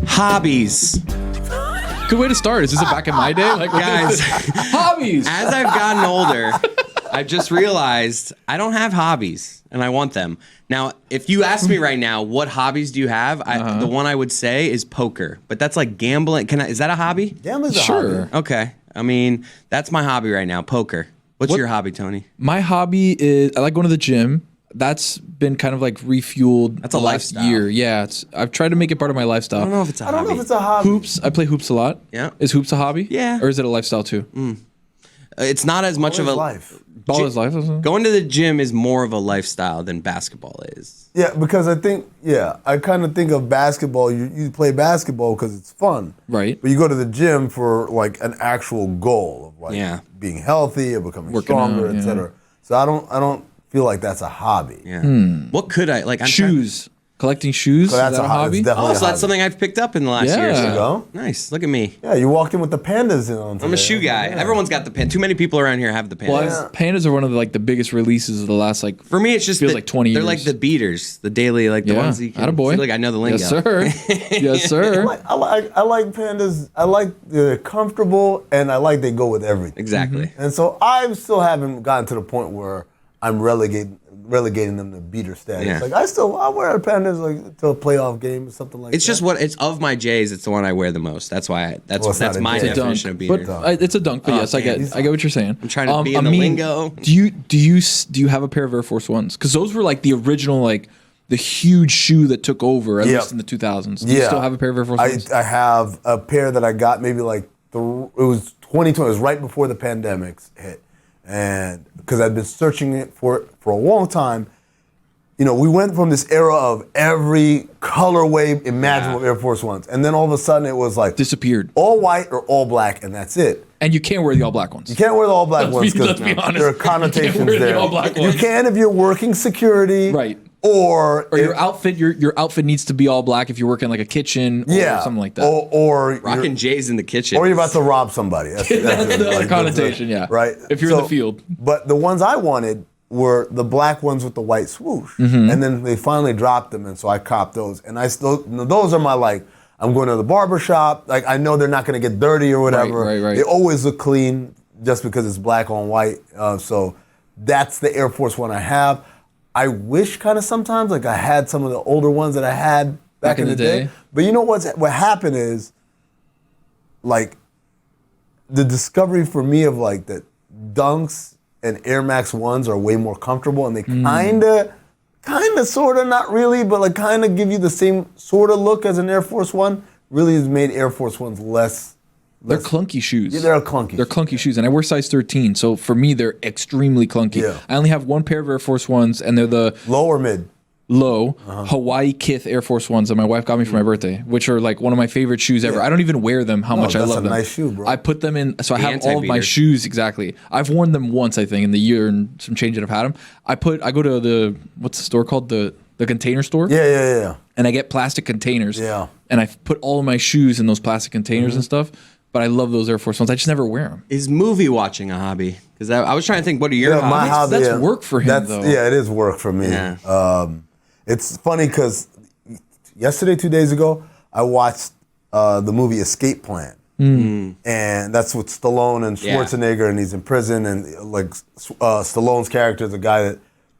Hobbies. Good way to start. Is this a back in my day? Like, Guys, hobbies. as I've gotten older, I've just realized I don't have hobbies, and I want them. Now, if you ask me right now, what hobbies do you have? The one I would say is poker, but that's like gambling. Is that a hobby? Gambling's a hobby. Okay. I mean, that's my hobby right now, poker. What's your hobby, Tony? My hobby is I like going to the gym. That's been kind of like refueled. That's a lifestyle. Year. Yeah, I've tried to make it part of my lifestyle. I don't know if it's a hobby. Hoops. I play hoops a lot. Yeah. Is hoops a hobby? Yeah. Or is it a lifestyle too? It's not as much of a life. Ball is life. Going to the gym is more of a lifestyle than basketball is. Yeah, because I kind of think of basketball. You play basketball because it's fun, Right. But you go to the gym for like an actual goal of like being healthy or becoming stronger, etc. So I don't feel like that's a hobby. Yeah. What could I like? Shoes. Collecting shoes. So that's is that a hobby. It's definitely a so hobby. that's something I've picked up in the last year. Yeah. So. There you go. Nice. Look at me. Yeah, you walked in with the pandas in on today. I'm a shoe guy. Yeah. Everyone's got the pan. Too many people around here have the pandas. Well, pandas are one of the biggest releases of the last For me, it's just feels like 20 They're years. like the beaters, the daily, like the ones that you can Attaboy. feel like I know the lingo. Yes, sir. Yes, sir. I like pandas. I like they're comfortable and I like they go with everything. Exactly. And so I still haven't gotten to the point where I'm relegating them to beater status. Yeah. Like I wear pandas like to a playoff game or something like that. It's just it's of my J's. It's the one I wear the most. That's why. That's it's not a my J. definition of beater. But it's a dunk. But yes, I get what you're saying. I'm trying to be in the Amin, lingo. Do you have a pair of Air Force Ones? Because those were like the original the huge shoe that took over at least in the 2000s. Do you still have a pair of Air Force Ones? I have a pair that I got maybe like it was 2020. It was right before the pandemic hit, and because I'd been searching it for a long time. You know, we went from this era of every colorway imaginable of Air Force Ones, and then all of a sudden it was like Disappeared. all white or all black, and that's it. And you can't wear the all black ones. You can't wear the all black ones Let's because be honest. there are connotations You can't wear the there. all black You ones. can if you're working security, Right. Or your outfit, your outfit needs to be all black if you're working like a kitchen or something like that. Or Rocking J's in the kitchen. Or you're about to rob somebody. That's the other connotation, Right. If you're in the field. But the ones I wanted were the black ones with the white swoosh. Mm-hmm. And then they finally dropped them, and so I copped those. And those are my I'm going to the barber shop. Like I know they're not going to get dirty or whatever. Right. They always look clean just because it's black on white. So that's the Air Force One I have. I wish kind of sometimes like I had some of the older ones that I had back in the day. But you know what happened is like the discovery for me of like that Dunks and Air Max 1s are way more comfortable, and they kind of, sort of, not really, but like kind of give you the same sort of look as an Air Force One. Really has made Air Force Ones less. They're clunky shoes. Yeah, they're clunky. They're clunky shoes, and I wear size 13, so for me, they're extremely clunky. Yeah. I only have one pair of Air Force Ones, and they're the low or mid? Low Hawaii Kith Air Force Ones that my wife got me for my birthday, which are like one of my favorite shoes ever. I don't even wear them. How much I love them. That's a nice shoe, bro. I put them in, so I have all of my shoes exactly. I've worn them once, I think, in the year and some change that I've had them. I go to what's the store called, the Container Store. Yeah. And I get plastic containers. Yeah. And I put all of my shoes in those plastic containers and stuff. But I love those Air Force Ones. I just never wear them. Is movie watching a hobby? Because I was trying to think, what are your hobbies? My hobby, That's work for him, though. Yeah, it is work for me. Yeah. It's funny because yesterday, 2 days ago, I watched the movie Escape Plan. And that's with Stallone and Schwarzenegger, and he's in prison, and like Stallone's character is a guy that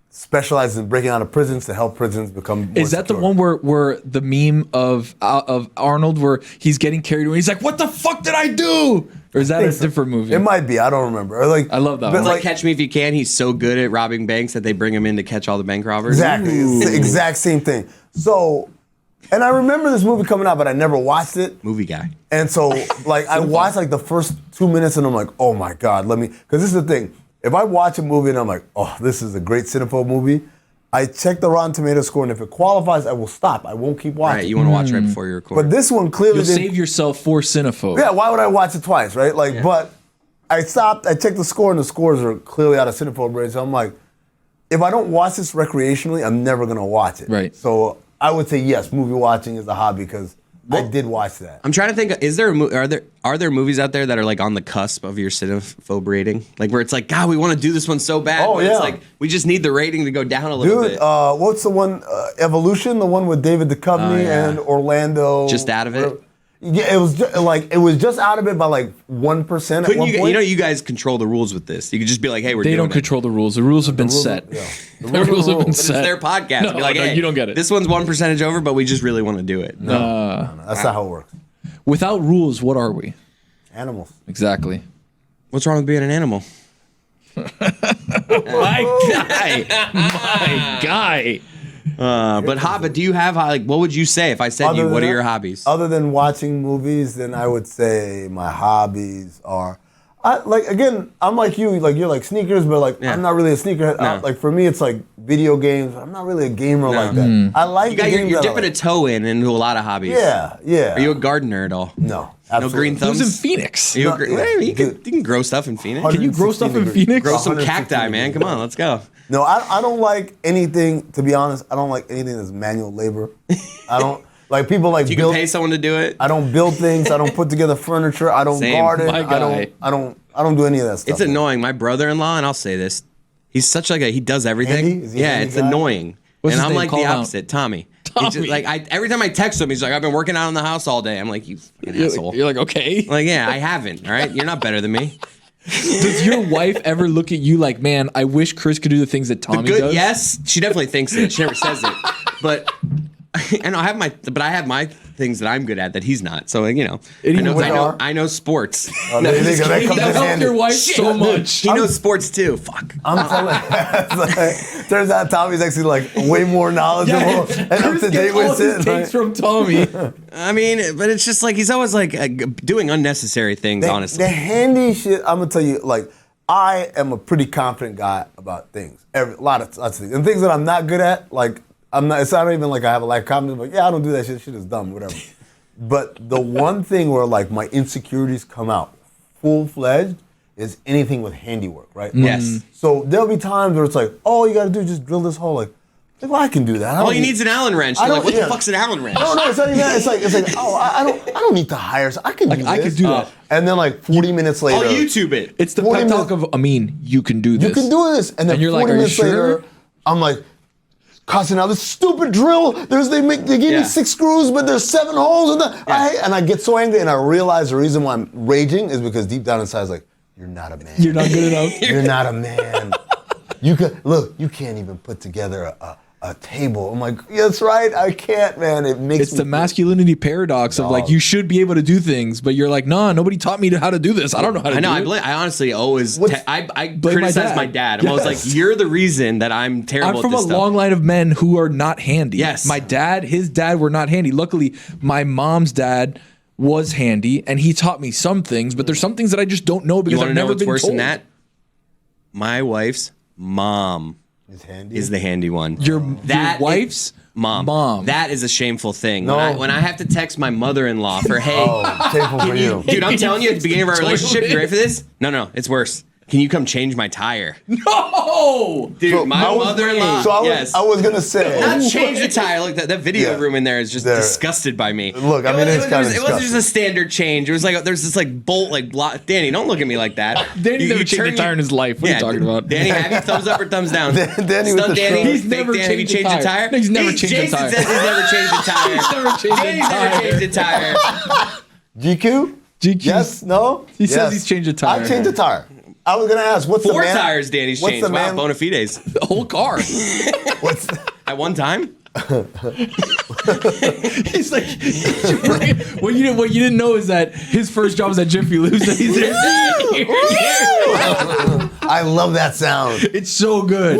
specializes in breaking out of prisons to help prisons become more Is that secure. the one where the meme of Arnold where he's getting carried away? He's like, "What the fuck did I do?" Or is that a different movie? It might be. I don't remember. Or like, I love that but one. Like Catch Me If You Can, he's so good at robbing banks that they bring him in to catch all the bank robbers. Exactly. It's the exact same thing. So, and I remember this movie coming out, but I never watched it. Movie guy. And so, like, I watched like the first 2 minutes, and I'm like, oh my God, because this is the thing. If I watch a movie and I'm like, oh, this is a great cinephobe movie, I check the Rotten Tomatoes score, and if it qualifies, I will stop. I won't keep watching. Right, you want to watch right before you record. But this one clearly You'll didn't. save yourself for cinephobe. Yeah, why would I watch it twice, right? Like, but I stopped, I checked the score, and the scores are clearly out of cinephobe range. So I'm like, if I don't watch this recreationally, I'm never going to watch it. Right. So I would say, yes, movie watching is a hobby because I did watch that. I'm trying to think. Are there movies out there that are like on the cusp of your cinephobe rating, like where it's like, God, we want to do this one so bad. Oh, but yeah. It's like we just need the rating to go down a little bit. What's the one? Evolution, the one with David Duchovny and Orlando. Just out of it. Yeah, it was just out of it by like 1% at one point. You know, you guys control the rules with this. You could just be like, hey, They don't control the rules. The rules have been set. Yeah. The rules have been But it's set. their podcast. No, Be like, hey, you don't get it. This one's 1% over, but we just really want to do it. No, that's not how it works. Without rules, what are we? Animals. Exactly. What's wrong with being an animal? My guy. But do you have what would you say if I said what are your hobbies? Other than watching movies, then I would say my hobbies are, I'm like you, like you're like sneakers, but like I'm not really a sneakerhead. No. Like for me, it's like video games. I'm not really a gamer like that. I like you're dipping a toe into a lot of hobbies. Yeah. Are you a gardener at all? No. No green thumbs? Who's in Phoenix? You can grow stuff in Phoenix. Can you grow stuff in Phoenix? Grow some cacti, man. Come on, let's go. No, I don't like anything, to be honest, I don't like anything that's manual labor. I don't, like people like You can pay someone to do it. I don't build things, I don't put together furniture, I don't garden, My guy. I don't do any of that stuff. It's annoying. My brother-in-law, and I'll say this, he's such like he does everything. Andy? Is he an Andy it's guy? annoying. What's and his I'm name? like Call the him out. opposite, Tommy. Tommy. He just, like every time I text him, he's like, I've been working out in the house all day. I'm like, you fucking asshole. You're like, okay. Like, yeah, I haven't. All right, you're not better than me. Does your wife ever look at you like, man, I wish Chris could do the things that Tommy does? Yes, she definitely thinks it. She never says it, but and I have my things that I'm good at that he's not. So you know, I know sports. Oh, there you go. That comes in That helped handy. your wife so much. He knows sports too. Fuck. I'm telling turns out Tommy's actually like way more knowledgeable and up to date with it. Takes from Tommy. I mean, but it's just like he's always like doing unnecessary things. Honestly, The handy shit, I'm gonna tell you, like, I am a pretty confident guy about things. Lots of things. And things that I'm not good at, like, it's not even like I have a lack of confidence, but yeah, I don't do that shit. Shit is dumb, whatever. But the one thing where like my insecurities come out full-fledged is anything with handiwork, right? Yes. So there'll be times where it's like, all you gotta do is just drill this hole. Like, well, I can do that. all he needs is an Allen wrench. You're like, what the fuck's an Allen wrench? No, it's not even that. It's like, oh, I don't need to hire. I can do this. I could do that. And then like 40 minutes later, I'll YouTube it. It's the 40 pep talk of Amin. You can do this. you can do this. And then you're 40 like, are you minutes sure? later, I'm like, cussing out this stupid drill. They gave me 6 screws, but there's 7 holes. And I get so angry, and I realize the reason why I'm raging is because deep down inside, it's like, you're not a man. You're not good enough. You're not a man. You can't even put together a table. I'm like, yeah, that's right, I can't, man. It makes It's the masculinity paradox of like, you should be able to do things, but you're like, nah, nobody taught me how to do this. I don't know how to do it. I honestly always I Blame criticize my dad. I'm always like, you're the reason that I'm terrible I'm from at a this stuff. long line of men who are not handy. Yes. My dad, his dad were not handy. Luckily, my mom's dad was handy, and he taught me some things, but there's some things that I just don't know because You I've want to know never what's been worse told. than that? My wife's mom is the handy one. Your wife's mom. That is a shameful thing. No. When I have to text my mother-in-law for, hey, shameful for you. dude, I'm telling you at the beginning of our relationship, you ready for this? No, it's worse. Can you come change my tire? No! Dude, So my mother-in-law, So yes. I was gonna say, Not change the tire. Look, that video room in there is just disgusted by me. Look, I mean, it's kind of It wasn't just a standard change. It was like there's this like bolt, like block. Danny, don't look at me like that. Danny's never changed a tire in his life. What are you talking about? Danny, have you thumbs up or thumbs down? Danny with the Danny, shrug. He's never Danny, have you changed a changed a tire. tire? No, he's never changed a Jason tire. says he's never changed a tire. He's never changed a Danny's never tire. changed a tire. GQ? GQ. Yes? No? He says he's changed a tire. I've changed a tire. I was gonna ask, what's 4 the man? tires Danny's what's changed. the Wow, man- bona fides. The whole car. What's At one time? He's like, what you didn't know is that his first job was at Jiffy Lube. So he's there. I love that sound. It's so good.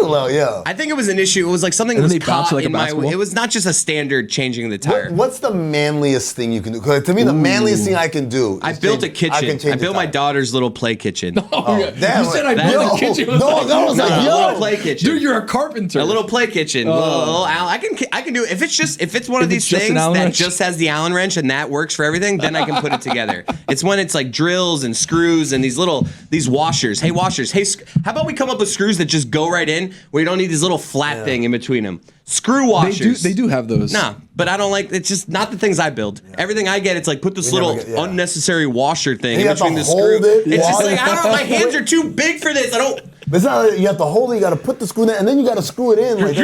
Well, yeah. I think it was an issue. It was like something And was then they bounce caught like a in my. basketball? It was not just a standard changing the tire. What's the manliest thing you can do? 'Cause to me, the manliest thing I can do. I is built a change- kitchen. can change I built a my tire. daughter's little play kitchen. Oh, yeah. damn You said I it. built Yo, a kitchen. no, that was like, a yo. little play kitchen. Dude, you're a carpenter. A little play kitchen. Little Al. I can do it. If it's one of If these it's just an things Allen that wrench? just has the Allen wrench and that works for everything, then I can put it together. It's when it's like drills and screws and these washers. Hey, washers. Hey, how about we come up with screws that just go right in, where you don't need this little flat thing in between them? Screw washers. They do have those. Nah, but I don't like. It's just not the things I build. Yeah. Everything I get, it's like put this little unnecessary washer thing in between the screw. It's just like I don't. My hands are too big for this. I don't. But it's not. You have to hold it. You got to put the screw in, and then you got to screw it in. Like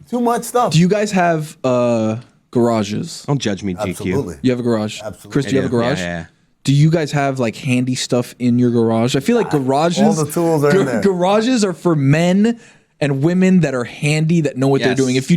too much stuff. Do you guys have garages? Don't judge me, GQ. Absolutely. You have a garage. Absolutely. Chris, do you have a garage? Yeah. Do you guys have like handy stuff in your garage? I feel like garages. All the tools are in there. Garages are for men and women that are handy, that know what they're doing. If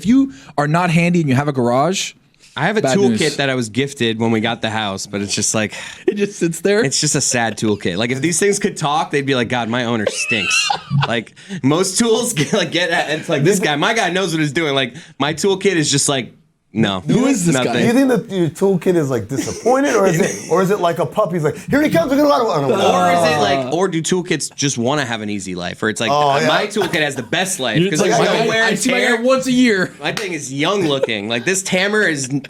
you are not handy and you have a garage, I have a toolkit that I was gifted when we got the house, but it's just like it just sits there. It's just a sad toolkit. Like if these things could talk, they'd be like, God, my owner stinks. Like most tools it's like this guy, my guy knows what he's doing. Like my toolkit is just like, no. Who is this guy? Do you think that your toolkit is like disappointed, or is it like a puppy? He's like, here he comes, we're gonna or is it like, or do toolkits just want to have an easy life? Or it's like my toolkit has the best life because like I see my hair once a year. My thing is young looking. Like this hammer is, you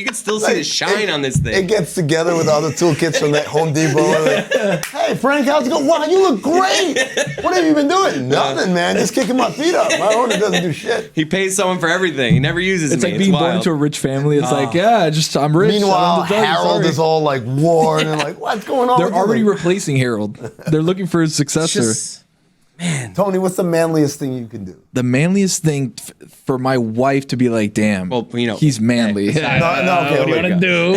can still see the shine on this thing. It gets together with other toolkits from that Home Depot. Like, hey Frank, how's it going? Wow, you look great. What have you been doing? Nothing, man. Just kicking my feet up. My owner doesn't do shit. He pays someone for everything. He never uses me. It's like being born into a rich family. It's like, I'm rich. Meanwhile, Harold is all like worn and like, what's going on? They're already replacing Harold. They're looking for his successor. Man, Tony, what's the manliest thing you can do? The manliest thing for my wife to be like, damn, well, you know, he's manly. Okay, what do you want to do?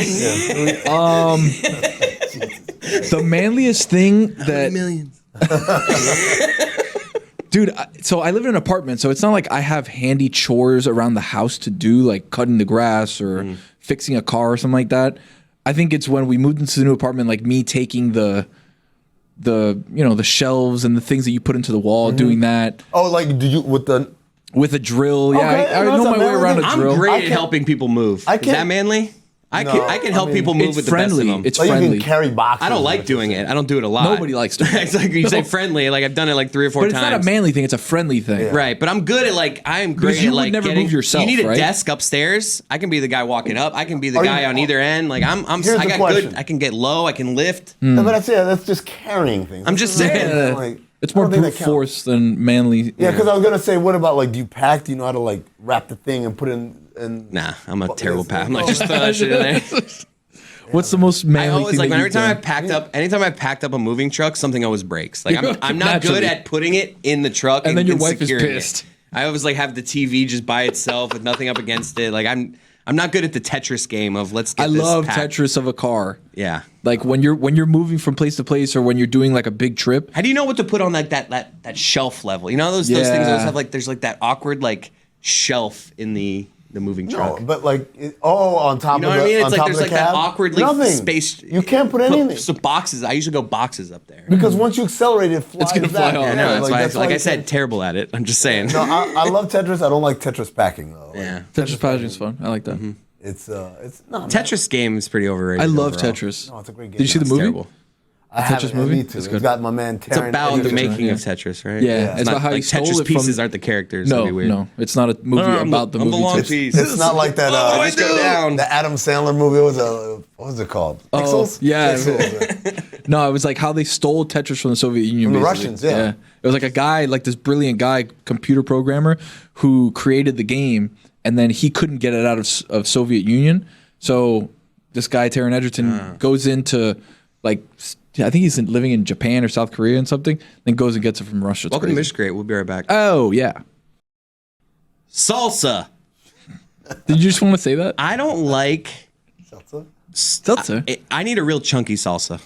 The manliest thing that millions. Dude, so I live in an apartment, so it's not like I have handy chores around the house to do, like cutting the grass or fixing a car or something like that. I think it's when we moved into the new apartment, like me taking the shelves and the things that you put into the wall, doing that. Oh, like did you with a drill? Yeah, okay, I know my way around a drill. I'm great at helping people move. Is that manly? I can help people move with the best of them. It's friendly. You can carry boxes. I don't like doing it. I don't do it a lot. Nobody likes doing it. It's like you say friendly. Like I've done it like 3 or 4 times. But it's not a manly thing. It's a friendly thing. Yeah. Right. But I'm good at like I am great you at like would never getting. move yourself, You need a right? desk upstairs. I can be the guy walking up. I can be the guy on either end. Like I got good. I can get low. I can lift. No, but that's just carrying things. I'm just saying. Like, it's more brute force than manly. Yeah, because I was gonna say, what about like, do you pack? Do you know how to like wrap the thing and put it in? Nah, I'm a terrible pack. I'm like just throw that shit in there. What's the most manly I always thing like anytime I anytime packed up a moving truck, something always breaks. Like I'm not good at putting it in the truck and then your wife is pissed. I always like have the TV just by itself with nothing up against it. Like I'm not good at the Tetris game of let's get this I love packed. Tetris of a car. Yeah. Like when you're moving from place to place or when you're doing like a big trip. How do you know what to put on like that shelf level? You know those things always have like there's like that awkward like shelf in the moving truck. No, but like on top of the You know what I mean? It's like there's like cab? that awkward like space. You can't put anything. So boxes. I usually go boxes up there. Because once you accelerate, it flies It's gonna fly off. Yeah, no, that's why. Like I it's said, terrible at it. I'm just saying. No, I love Tetris. I don't like Tetris packing though. Yeah. Tetris packaging is fun. I like that. It's no, Tetris game is pretty overrated. I love overall. Tetris. No, it's a great game. Did you see the movie? Terrible. I haven't. Tetris movie? I need to. It's It's good. got my man It's Taron. about the Egerton. making of Tetris, right? Yeah, it's not, about how like he stole Tetris it from. pieces aren't the characters. No, That'd be weird. no, it's not a movie about the I'm movie. long Tetris. piece. It's not like that. Just go down. The Adam Sandler movie. What was it called? Pixels? yeah. Pixels. No, it was like how they stole Tetris from the Soviet Union. From the basically. Russians, yeah. It was like a guy, like this brilliant guy, computer programmer, who created the game, and then he couldn't get it out of Soviet Union. So this guy, Taron Egerton, goes into like, I think he's living in Japan or South Korea and something, then goes and gets it from Russia. It's Welcome to crazy. Mission Crate. We'll be right back. Oh, yeah. Salsa. Did you just want to say that? I don't like. Seltzer. I need a real chunky salsa.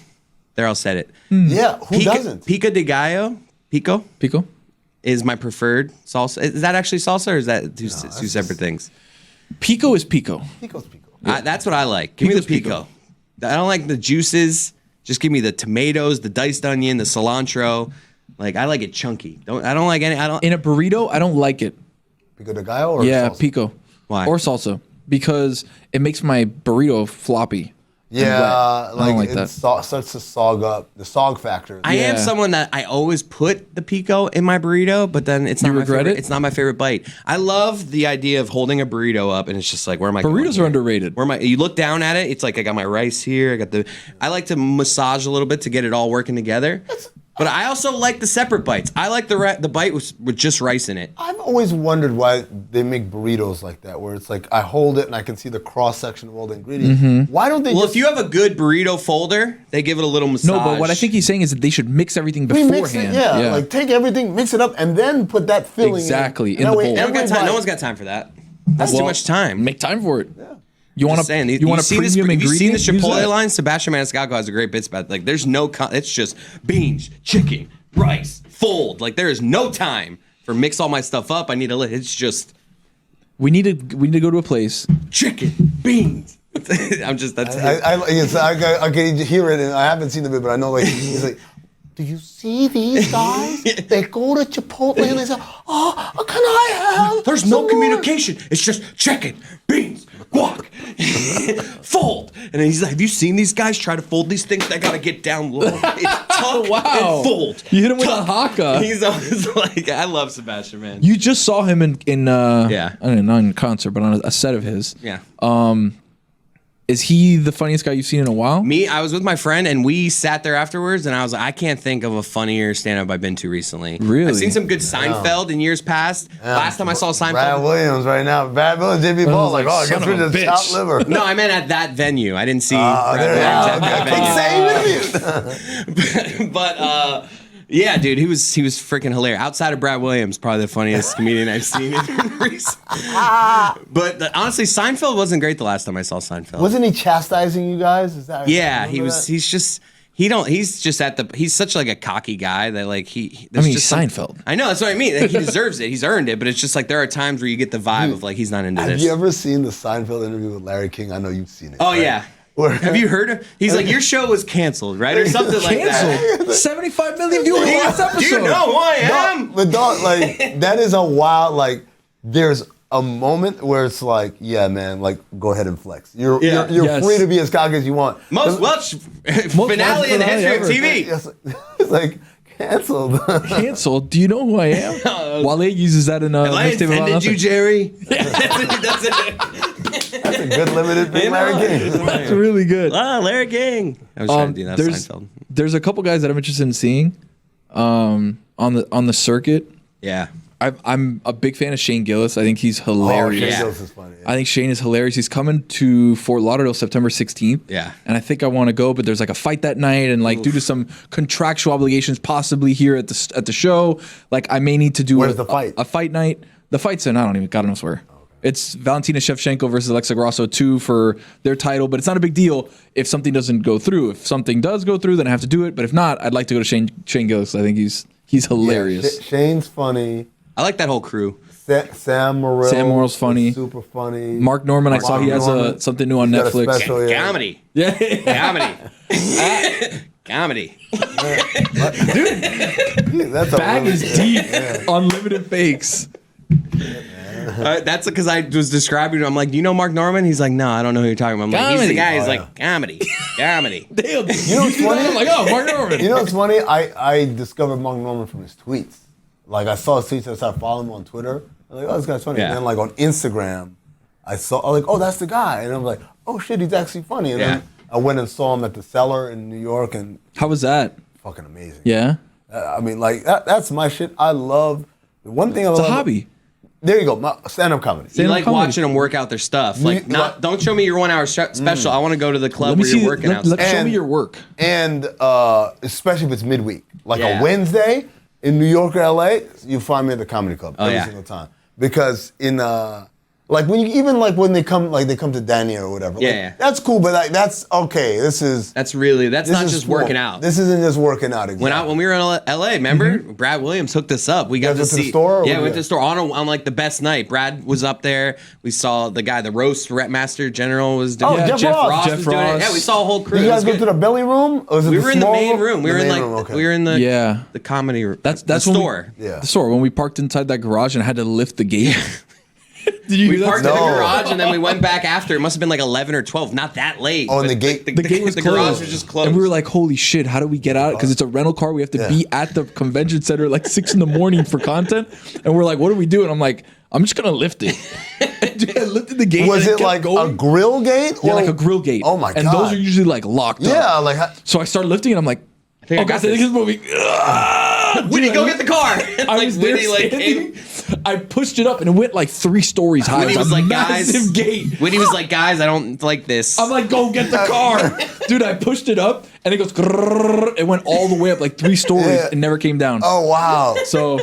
There, I'll set it. Yeah, who doesn't? Pico de gallo. Pico Pico? is my preferred salsa. Is that actually salsa or is that two separate things? Pico is Pico. Pico's Pico. That's what I like. Give me the Pico's pico. I don't like the juices. Just give me the tomatoes, the diced onion, the cilantro. Like I like it chunky. I don't like any. I don't. In a burrito, I don't like it. Pico de gallo or Yeah, salsa? Pico. Why? Or salsa. Because it makes my burrito floppy. Yeah, I don't like it that. starts to sog up. The sog factor. I am someone that I always put the pico in my burrito, but then it's not You my regret favorite. it? It's not my favorite bite. I love the idea of holding a burrito up and it's just like, where am I going Burritos here? are underrated. Where am I? You look down at it, it's like I got my rice here. I like to massage a little bit to get it all working together. But I also like the separate bites. I like the bite with just rice in it. I've always wondered why they make burritos like that, where it's like I hold it and I can see the cross section of all the ingredients. Why don't they? Well, if you have a good burrito folder, they give it a little massage. No, but what I think he's saying is that they should mix everything beforehand. Like take everything, mix it up, and then put that filling exactly in the bowl. They don't got time. No one's got time for that. That's too much time. Make time for it. Yeah. You want a premium ingredient? Have you seen the Chipotle line? Sebastian Maniscalco has a great bits about like there's no it's just beans, chicken, rice, fold. Like there is no time for mix all my stuff up. I need to it's just we need to go to a place. Chicken, beans. I'm just that's I can hear it and I haven't seen the bit, but I know like he's like, do you see these guys? They go to Chipotle and they say, oh, can I have There's no communication. It's just chicken, beans, guac, fold. And he's like, have you seen these guys try to fold these things? They got to get down low. It's tuck and fold. You hit him with a haka. He's always like, I love Sebastian, man. You just saw him in yeah. I don't know, not in concert, but on a set of his. Yeah. Is he the funniest guy you've seen in a while? Me, I was with my friend and we sat there afterwards and I was like, I can't think of a funnier stand-up I've been to recently. Really? I've seen some good Seinfeld in years past. Last time I saw Seinfeld. Brad Williams right now. Brad Williams, JB Ball, like, I guess we're just chopped liver. No, I meant at that venue. I didn't see Brad Williams at that venue. But yeah, dude, he was freaking hilarious. Outside of Brad Williams, probably the funniest comedian I've seen in recent. But honestly, Seinfeld wasn't great the last time I saw Seinfeld. Wasn't he chastising you guys? Is that? Yeah, he was. That? He's such like a cocky guy that like he's Seinfeld. I know, that's what I mean. Like, he deserves it. He's earned it. But it's just like there are times where you get the vibe of like he's not into this. Have you ever seen the Seinfeld interview with Larry King? I know you've seen it. Oh right? Yeah. Have you heard of? He's like, your show was canceled, right, or something like that. 75 million viewers last episode. Do you know who I am? But dog, like that is a wild. Like there's a moment where it's like, yeah, man, like go ahead and flex. You're free to be as cocky as you want. Most finale in the history of TV. It's like canceled. Canceled. Do you know who I am? Wale uses that in I offended you, Jerry. That's it. That's a good limited thing, Larry King. That's really good. Larry King. I was trying to do that. Seinfeld. There's a couple guys that I'm interested in seeing on the circuit. Yeah. I'm a big fan of Shane Gillis. I think he's hilarious. Shane Gillis is funny. Yeah. I think Shane is hilarious. He's coming to Fort Lauderdale September 16th. Yeah. And I think I want to go, but there's like a fight that night, and like due to some contractual obligations, possibly here at the show, like I may need to do Where's the fight? A fight night. The fight's in God knows where. It's Valentina Shevchenko versus Alexa Grasso 2 for their title, but it's not a big deal if something doesn't go through. If something does go through, then I have to do it. But if not, I'd like to go to Shane Gillis. I think he's hilarious. Yeah, Shane's funny. I like that whole crew. Sam Morril. Sam Morril's funny. Super funny. Mark Norman, I saw he has something new on Netflix. Special, yeah. Comedy. Yeah. Comedy. Comedy. Dude, that's a bag is deep. Unlimited fakes. That's because I was describing him. I'm like, do you know Mark Norman? He's like, no, I don't know who you're talking about. I'm like, he's the guy. He's like, comedy. Comedy. Damn. You know what's funny? I'm like, oh, Mark Norman. You know what's funny? I discovered Mark Norman from his tweets. Like, I saw his tweets and I started following him on Twitter. I'm like, oh, this guy's funny. Yeah. And then, like, on Instagram, I was like, oh, that's the guy. And I'm like, oh, shit, he's actually funny. And then I went and saw him at the Cellar in New York. And how was that? Fucking amazing. Yeah? I mean, like, that's my shit. I love, the one thing I love. It's a hobby. There you go, my stand-up comedy. You like watching them work out their stuff. Like, don't show me your 1 hour special. I want to go to the club where you're working out. Show me your work. And especially if it's midweek. Like a Wednesday in New York or LA, you find me at the comedy club every single time. Because in like when they come to Danny or whatever. That's cool, but like that's okay. That's not just working out. This isn't just working out. Exactly. When we were in LA, remember Brad Williams hooked us up. We got to see the store. Yeah, we went to the store on like the best night. Brad was up there. We saw the guy, the roast master general was doing. Oh, Jeff Ross was doing it. Yeah, we saw a whole crew. Did you guys go to the belly room? Or was it we were in the main room. We were in the comedy room. That's the store. The store when we parked inside that garage and had to lift the gate. Did you? We parked in the garage and then we went back after. It must have been like 11 or 12. Not that late. Oh, and the gate. The gate was the closed. garage was just closed. And we were like, "Holy shit! How do we get out?" Because it's a rental car. We have to be at the convention center at like 6 a.m. for content. And we're like, "What do we do?" And I'm like, "I'm just gonna lift it." Dude, I lifted the gate. Was it like a grill gate? Yeah, like a grill gate. Oh my god! And those are usually like locked up. Yeah, like. So I started lifting, and I'm like, I think I got this. moving. Whitney, go get the car. I was there standing. I pushed it up and it went like 3 stories high. Whitney was like, guys. Gate. Whitney was like, guys, I don't like this. I'm like, go get the car. Dude, I pushed it up and it goes, grrr, it went all the way up like 3 stories and never came down. Oh, wow. So,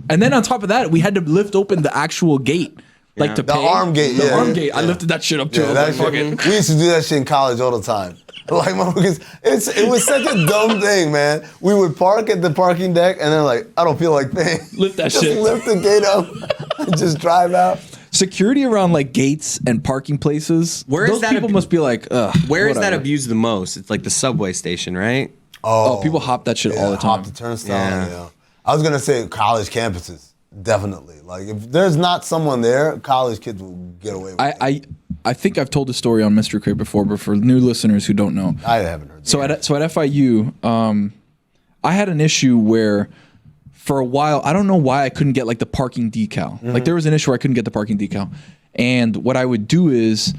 and then on top of that, we had to lift open the actual gate. Like to pay. The arm gate, The arm gate. I lifted that shit up too. Yeah, we used to do that shit in college all the time. Like, it was such a dumb thing, man. We would park at the parking deck and then like, I don't feel like paying. Lift that just shit. Lift the gate up and just drive out. Security around like gates and parking places. Where is those that people must be like, ugh. Where is that whatever. abused the most? It's like the subway station, right? Oh, people hop that shit all the time. Hop the turnstile. Yeah. I was gonna say college campuses, definitely. Like if there's not someone there, college kids will get away with it. I think I've told the story on Mystery Crate before, but for new listeners who don't know, I haven't heard. So at FIU, I had an issue where for a while I don't know why I couldn't get like the parking decal. Like there was an issue where I couldn't get the parking decal, and what I would do is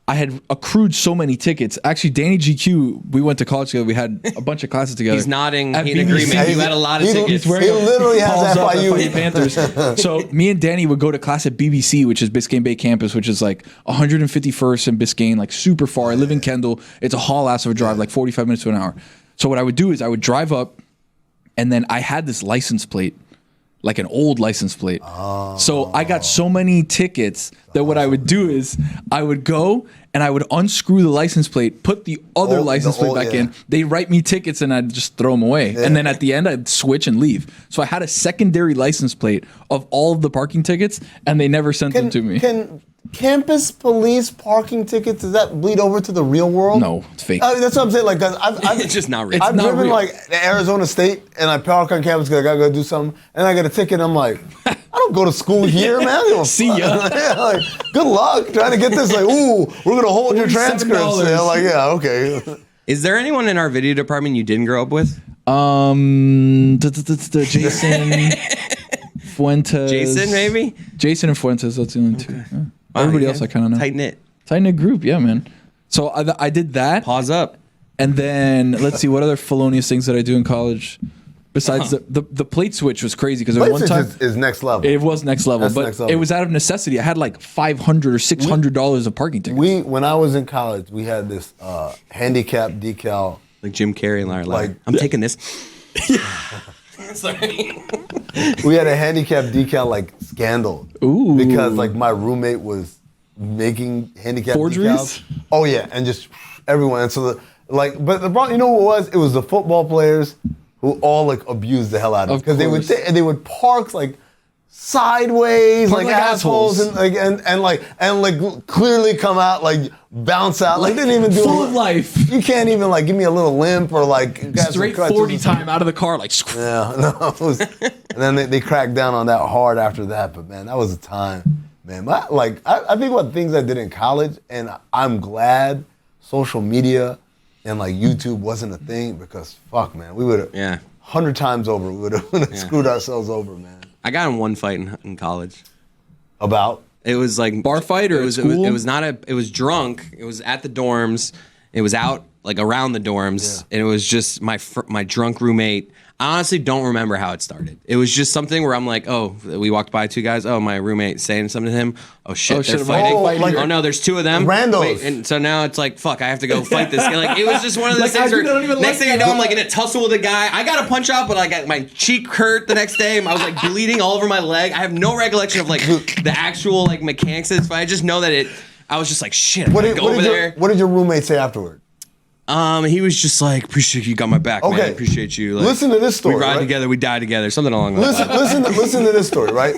I had accrued so many tickets. Actually, Danny GQ, we went to college together. We had a bunch of classes together. He's nodding At in BBC. agreement. You had a lot of tickets. He literally has Balls up FIU. Panthers. So me and Danny would go to class at BBC, which is Biscayne Bay campus, which is like 151st and Biscayne, like super far. I live in Kendall. It's a haul ass of a drive, like 45 minutes to an hour. So what I would do is I would drive up, and then I had this license plate, like an old license plate. Oh. So I got so many tickets that what I would do is I would go and I would unscrew the license plate, put the other license plate back in. They write me tickets and I'd just throw them away. Yeah. And then at the end, I'd switch and leave. So I had a secondary license plate of all of the parking tickets, and they never sent them to me. Can campus police parking tickets, does that bleed over to the real world? No, it's fake. That's what I'm saying. Like, I've It's just not real. I've not driven real. like to Arizona State, and I park on campus because I gotta go do something, and I get a ticket. And I'm like, I don't go to school here, man. See ya. Yeah, like, good luck trying to get this. Like, ooh, we're gonna hold your transcripts. Yeah, like, yeah, okay. Is there anyone in our video department you didn't grow up with? Jason Fuentes. Jason, maybe? Jason and Fuentes. That's the only two. Yeah. Everybody else I kind of know. Tight knit. Tight knit group, yeah, man. So I did that. Pause up. And then let's see what other felonious things did I do in college. Besides the plate switch was crazy because at one time is next level. it was next level, That's but next level. it was out of necessity. I had like $500 or $600 of parking tickets. When I was in college, we had this handicap decal. Like Jim Carrey and Larry. Like- I'm taking this. Sorry. We had a handicap decal like scandal. Ooh. Because like my roommate was making handicap Forgeries? decals. Oh yeah, and just everyone. And so but the problem, you know what it was? It was the football players who all like abused the hell out of it because they would park like sideways, Park like assholes, and clearly come out like bounce out, like didn't even do full of life. You can't even like give me a little limp or like Straight 40 time out of the car, like. Yeah, no. It was, and then they cracked down on that hard after that. But man, that was a time, man. I think about things I did in college, and I'm glad social media and like YouTube wasn't a thing because fuck, man, we would have 100 times over we would have screwed ourselves over, man. I got in one fight in college. About? It was like bar fight or it was not it was drunk. It was at the dorms. It was out like around the dorms, and it was just my drunk roommate. I honestly don't remember how it started. It was just something where I'm like, oh, we walked by 2 guys. Oh, my roommate saying something to him. Oh shit, they're fighting. Oh no, there's 2 of them. Randos. Wait, and so now it's like, fuck, I have to go fight this guy. Like it was just one of those things where next thing I know, I'm like in a tussle with a guy. I got a punch out, but like my cheek hurt the next day. I was like bleeding all over my leg. I have no recollection of like the actual like mechanics of this fight. I just know that I was just like, shit. What did your roommate say afterward? He was just like, appreciate you got my back, man. Appreciate you. Like, listen to this story. We ride together, we die together, something along those lines. Listen to this story, right?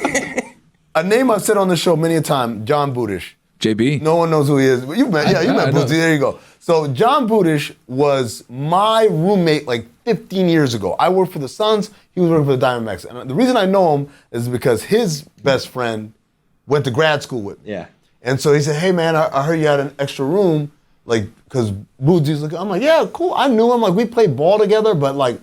A name I've said on the show many a time, John Budish. JB. No one knows who he is. You met Bootsy. There you go. So John Budish was my roommate like 15 years ago. I worked for the Suns. He was working for the Diamondbacks. And the reason I know him is because his best friend went to grad school with me. Yeah. And so he said, hey, man, I heard you had an extra room. Like, because Bootsy's like, I'm like, yeah, cool. I knew him. Like, we played ball together, but like,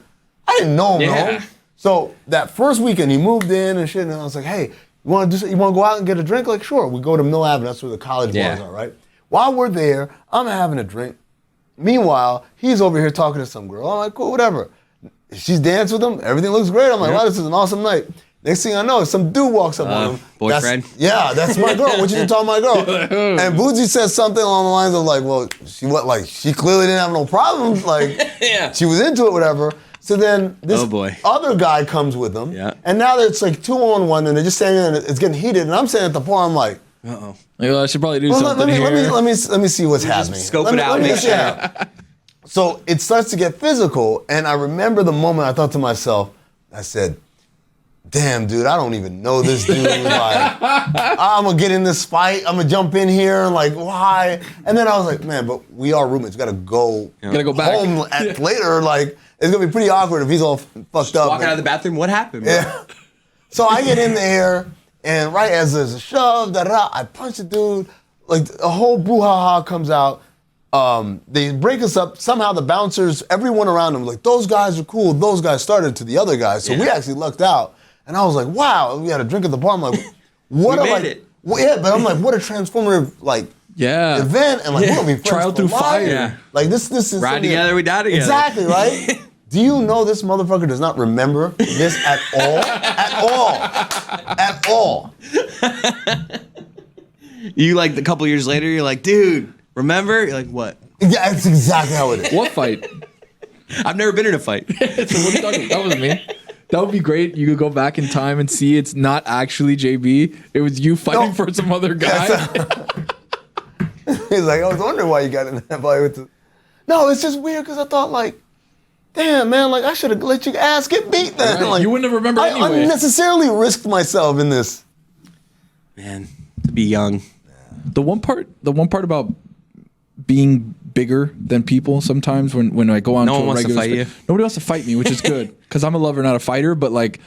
I didn't know him. Yeah. No. So that first weekend, he moved in and shit. And I was like, hey, you want to go out and get a drink? Like, sure. We go to Mill Avenue. That's where the college bars are, right? While we're there, I'm having a drink. Meanwhile, he's over here talking to some girl. I'm like, cool, whatever. she's danced with him. Everything looks great. I'm like, wow, this is an awesome night. Next thing I know, some dude walks up on him. Boyfriend? That's my girl. What you talking my girl? And Boozy says something along the lines of like, well, she clearly didn't have no problems. Like, she was into it, whatever. So then this other guy comes with them. Yeah. And now it's like 2-on-1 and they're just standing there and it's getting heated. And I'm standing at the bar, I'm like, uh-oh. I should probably do something here. Let me see what's happening. Scope it out, make sure. So it starts to get physical, and I remember the moment I thought to myself, I said, damn, dude, I don't even know this dude. Like, I'm gonna get in this fight. I'm gonna jump in here. Like, why? And then I was like, man, but we are roommates. We gotta go. Gotta go back home later. Like, it's gonna be pretty awkward if he's all fucked up. Walking out of the bathroom. What happened? Bro? Yeah. So I get in there, and right as there's a shove, I punch the dude. Like a whole brouhaha comes out. They break us up. Somehow the bouncers, everyone around them, like, those guys are cool. Those guys started to the other guys. So we actually lucked out. And I was like, wow, we had a drink at the bar. I'm like, what we made it. Well, yeah, but I'm like, what a transformative, like, event. And like, what are we, trial through fire. Yeah. Like, this is ride together, we die together. Exactly, right? Do you know this motherfucker does not remember this at all? At all. You, like, a couple years later, you're like, dude, remember? You're like, what? Yeah, that's exactly how it is. What fight? I've never been in a fight. So what are you talking about? That was me. That would be great. You could go back in time and see it's not actually JB. It was you fighting for some other guy. He's like, I was wondering why you got in that fight with the... No, it's just weird because I thought like, damn, man, like I should have let your ass get beat then. Right. Like, you wouldn't have remembered anyway. I unnecessarily risked myself in this. Man, to be young. The one part about being bigger than people sometimes when I go on to a regular nobody wants to fight me, which is good because I'm a lover, not a fighter. But like,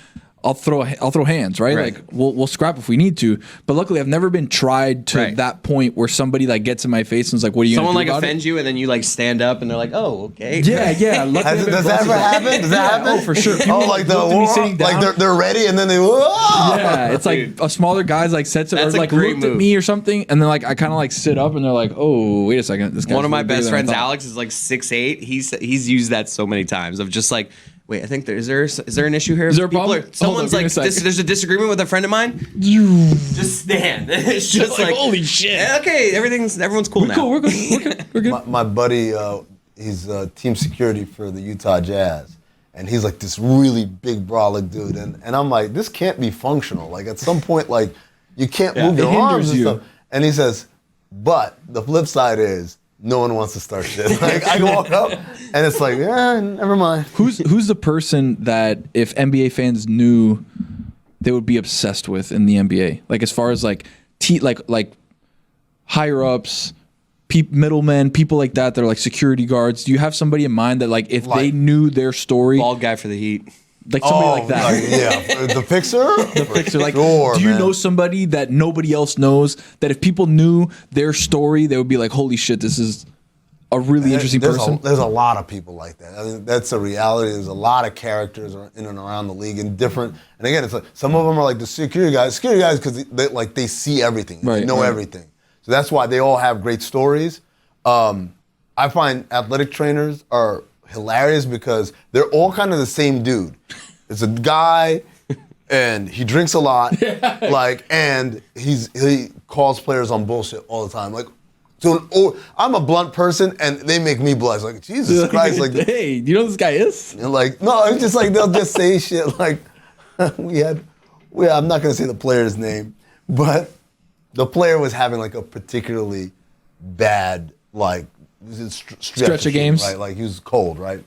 I'll throw hands, right? Like we'll scrap if we need to. But luckily, I've never been tried to that point where somebody like gets in my face and is like, "What are you?" Someone gonna do like about offends you, and then you like stand up, and they're like, "Oh, okay." Yeah. Does that ever happen? Does that happen? Oh, for sure. People like they're ready, and then they yeah. It's like a smaller guy's like sets it or like looked at me or something, and then like I kind of like sit up, and they're like, "Oh, wait a second, this guy." One of my best friends, Alex, is like 6'8". He's used that so many times of just like. Wait, I think is there an issue here? Is there a problem? Someone's like, there's a disagreement with a friend of mine. Just stand. It's just like, holy shit. Okay, everyone's cool now. We're good. My buddy, he's team security for the Utah Jazz, and he's like this really big brolic dude, and I'm like, this can't be functional. Like at some point, like you can't move your arms and stuff. And he says, but the flip side is. No one wants to start shit. Like I walk up and it's like, never mind. Who's the person that if NBA fans knew they would be obsessed with in the NBA? Like as far as like like higher ups, middlemen, people like that that are like security guards. Do you have somebody in mind that like if they knew their story? Bald guy for the Heat. Like somebody like that. The fixer? The fixer. Like, do you know somebody that nobody else knows that if people knew their story, they would be like, holy shit, this is a really interesting person? There's a lot of people like that. I mean, that's a reality. There's a lot of characters in and around the league and different. And again, it's like some of them are like the security guys. Security guys because they see everything. They know everything. So that's why they all have great stories. I find athletic trainers are hilarious because they're all kind of the same dude. It's a guy, and he drinks a lot, and he calls players on bullshit all the time. Like, so I'm a blunt person, and they make me blush. Like, Jesus Christ! Like, hey, you know who this guy is? Like, no, it's just like they'll just say shit. Like, I'm not gonna say the player's name, but the player was having like a particularly bad stretch of games, right? Like he was cold, right?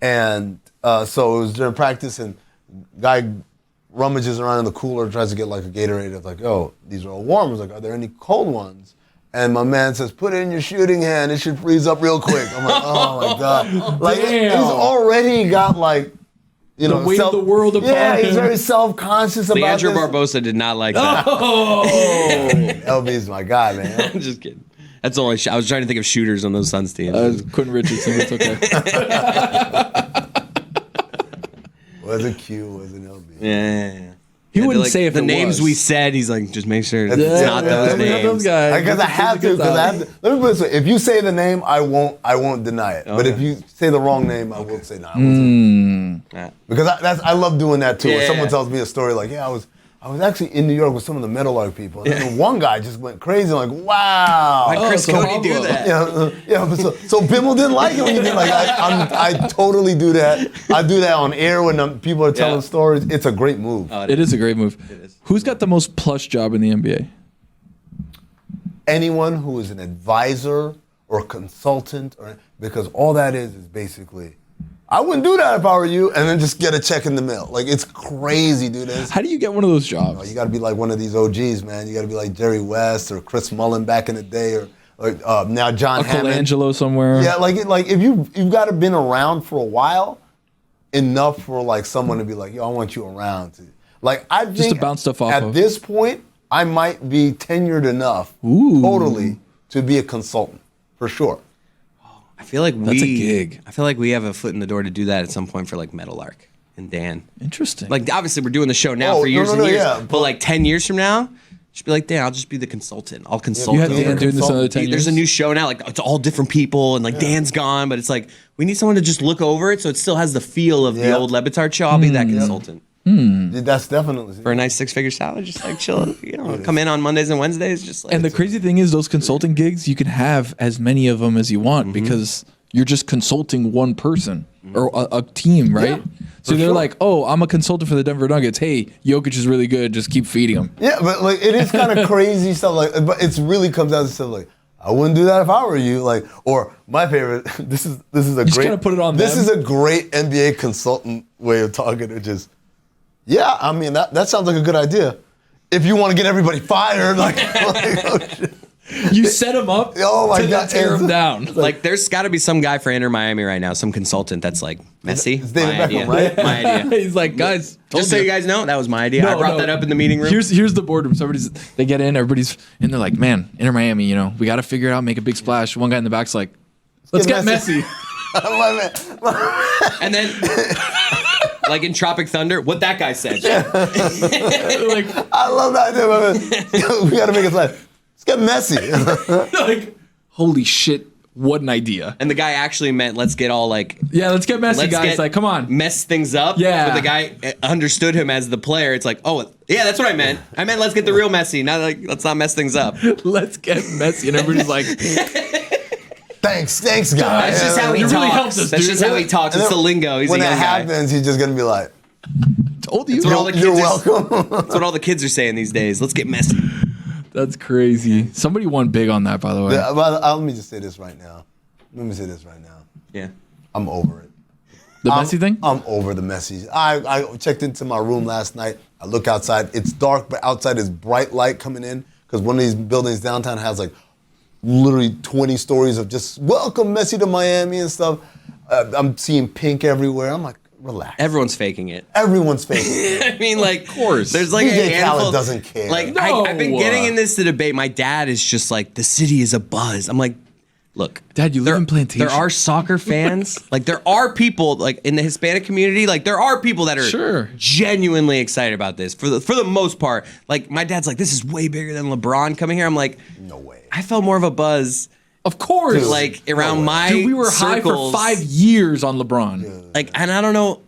And so it was during practice, and guy rummages around in the cooler, tries to get like a Gatorade. It's like, oh, these are all warm. It's like, are there any cold ones? And my man says, put it in your shooting hand. It should freeze up real quick. I'm like, oh my god! Like he's already got like, the weight of the world upon him. Yeah, he's very self-conscious about Leandro this. Barbosa did not like that. Oh, LB's my guy, man. I'm just kidding. That's the only. I was trying to think of shooters on those Suns teams. Quentin Richardson. It's okay. Wasn't Q, wasn't LB. Yeah. He wouldn't say if the it names was. we said. He's like, just make sure it's Yeah, not those we got those names. guys. Because I have to. Let me put it this way: if you say the name, I won't deny it. But if you say the wrong name, I will say no. I won't say Yeah. Because I love doing that too. Yeah, When someone yeah. tells me a story like, I was actually in New York with some of the metal art people, and then one guy just went crazy. I'm like, wow. Why'd Chris so Cody do Pablo. that? Yeah, but so Bimmel didn't like it when you did like I totally do that. I do that on air when people are telling stories. It's a great move. It is a great move. It is. Who's got the most plush job in the NBA? Anyone who is an advisor or a consultant, because all that is basically, I wouldn't do that if I were you, and then just get a check in the mail. Like, it's crazy, dude. How do you get one of those jobs? You got to be like one of these OGs, man. You got to be like Jerry West or Chris Mullen back in the day, or now John Hammond. Colangelo somewhere. Yeah, like if you've got to been around for a while, enough for like someone to be like, yo, I want you around. Like I think Just to bounce stuff off at of. this point, I might be tenured enough, totally, to be a consultant for sure. I feel like That's a gig. I feel like we have a foot in the door to do that at some point for like Metal Arc and Dan. Interesting. Like obviously we're doing the show now Oh, for years and no, years, yeah. but like 10 years from now, just be like, Dan, I'll just be the consultant. I'll consult. you had over. Dan doing this another 10 years? There's a new show now, like it's all different people, and like Dan's gone, but it's like we need someone to just look over it so it still has the feel of the Yeah. old LeBatard Show. I'll be that consultant. That's definitely For a nice 6-figure salary, just like chill, come in on Mondays and Wednesdays, just like. And the crazy thing is, those consulting gigs, you can have as many of them as you want because you're just consulting one person or a team, right? Yeah, so for they're sure. like, oh, I'm a consultant for the Denver Nuggets. Hey, Jokic is really good. Just keep feeding him. Yeah, but like it is kind of crazy stuff. Like, but it's really comes down to stuff like, I wouldn't do that if I were you. Like, or my favorite. This is a just great. gotta put it on This them. is a great NBA consultant way of talking. It just, yeah. I mean that sounds like a good idea. If you want to get everybody fired, like oh, shit. You set him up Oh my to God. tear him down. Like, there's got to be some guy for Inter Miami right now, some consultant that's like, Messi, It's David my Beckham, idea. right? My idea. He's like, guys, told Just so you guys know, that was my idea. I brought that up in the meeting room. Here's the boardroom. They get in, everybody's in. They're like, man, Inter Miami, we got to figure it out, make a big splash. One guy in the back's like, let's get Messi. My man. And then, like in Tropic Thunder, what that guy said. like, I love that idea, my man. We got to make it like, let's get Messi. like, holy shit, what an idea. And the guy actually meant, let's get all like, Yeah, let's get Messi, let's guys. get Like, come on. mess things up. Yeah. But the guy understood him as the player. It's like, oh, yeah, that's what I meant. I meant let's get the real Messi. Not like, let's not mess things up. Let's get Messi. And everybody's like, Thanks, guys. That's just how he It talks. really helps us, That's dude. just how he talks. And It's then the lingo. He's a when young that guy. happens, he's just gonna be like, told you. That's what all the kids "You're are- welcome." That's what all the kids are saying these days. Let's get Messi. That's crazy. Somebody won big on that, by the way. Yeah, but let me just say this right now. Yeah. I'm over it. The Messi thing? I'm over the Messi. I checked into my room last night. I look outside. It's dark, but outside is bright light coming in because one of these buildings downtown has like literally 20 stories of just welcome Messi to Miami and stuff. I'm seeing pink everywhere. I'm like, relax. Everyone's faking it. Everyone's faking it. I mean, like, Of course. there's like DJ a handful. Khaled doesn't care. Like, No. I've been getting in this debate. My dad is just like, the city is a buzz. I'm like, look, Dad, you live in Plantation. There are soccer fans. Like, there are people like in the Hispanic community. Like, there are people that are Sure. genuinely excited about this. For the most part, like my dad's like, this is way bigger than LeBron coming here. I'm like, No way. I felt more of a buzz. Of course. Like around my Dude, we were high for circles. 5 years on LeBron. Like, and I don't know.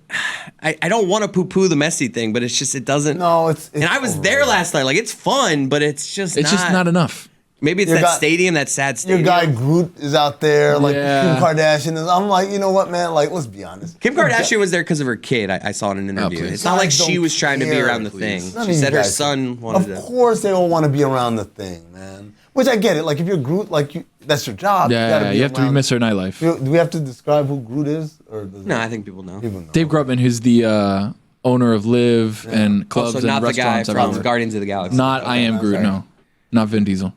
I don't want to poo-poo the Messi thing, but it's just it doesn't. No, it's and I was there overrated. last night. Like, it's fun, but it's just It's just not enough. Maybe it's Your that guy- stadium, that sad Your stadium. guy Groot is out there, like Yeah. Kim Kardashian is. I'm like, you know what, man? Like, let's be honest. Kim Kardashian was there because of her kid. I saw in an interview. please. It's not like Guys she don't was trying to be care, around the please. thing. None She of said you her guys son care. wanted to. Of course, they don't want to be around the thing, man. Which I get it. Like, if you're Groot, like that's your job. Yeah, gotta you have to be around- Mr. Nightlife. Do we have to describe who Groot is, or does No, I think people know. people know? Dave Grutman, who's the owner of Live and clubs Also, not and the guy restaurants from everywhere. Guardians of the Galaxy. Not I Am Groot, sorry. no. Not Vin Diesel.